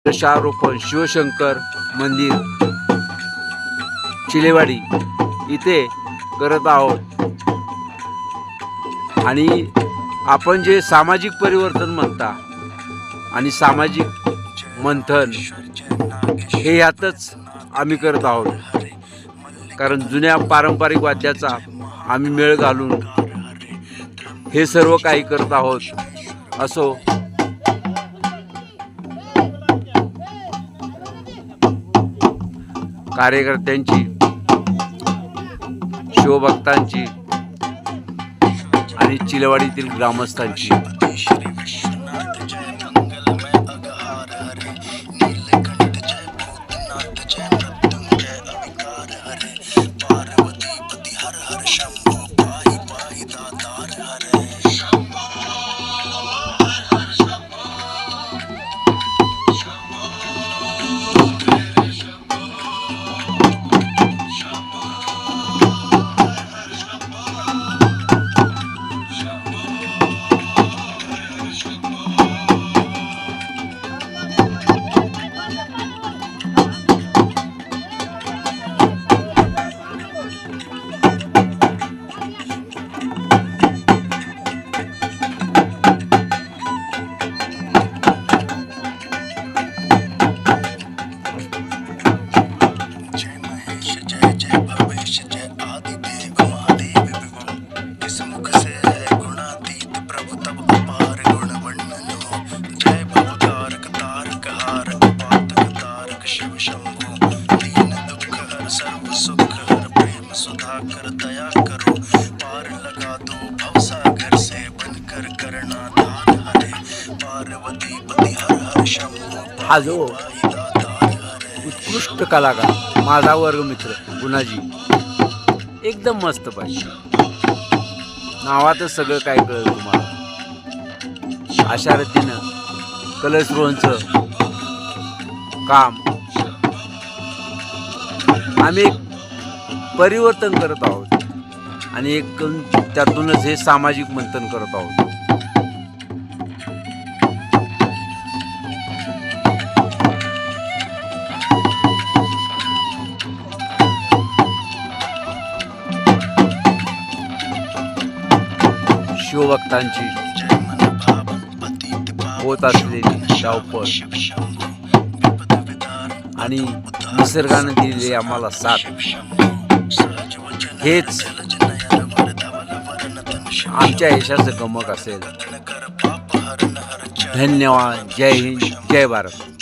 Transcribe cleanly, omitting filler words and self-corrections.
वृक्षारोपण शिवशंकर मंदिर चिलेवाडी इथे करत आहोत। आणि आपण जे सामाजिक परिवर्तन म्हणता आणि सामाजिक मंथन हे यातच आम्ही करत आहोत। कारण जुन्या पारंपरिक वाद्याचा आम्ही मेळ घालून हे सर्व काही करत आहोत। असो, कार्यकर्त्यांची, शिवभक्तांची आणि चिलेवाडीतील ग्रामस्थांची कर दया करो, पार लगा दो भवसागर से बनकर करना दान हरे, पार्वती पति हर हर शंभो। हा जो उत्कृष्ट कलाकार माझा वर्गमित्र गुणाजी एकदम मस्त पाहिजे, नावातच सगळं काय कळलं तुम्हाला। अशा रीतीनं कलशरोहणचं काम आम्ही परिवर्तन करत आहोत आणि एक त्यातूनच हे सामाजिक मंथन करत आहोत। शिवभक्तांची होत असलेली धावपळ आणि निसर्गाने दिलेली आम्हाला साथ हेच आमच्या यशाचं गमक असेल। धन्यवाद। जय हिंद, जय भारत।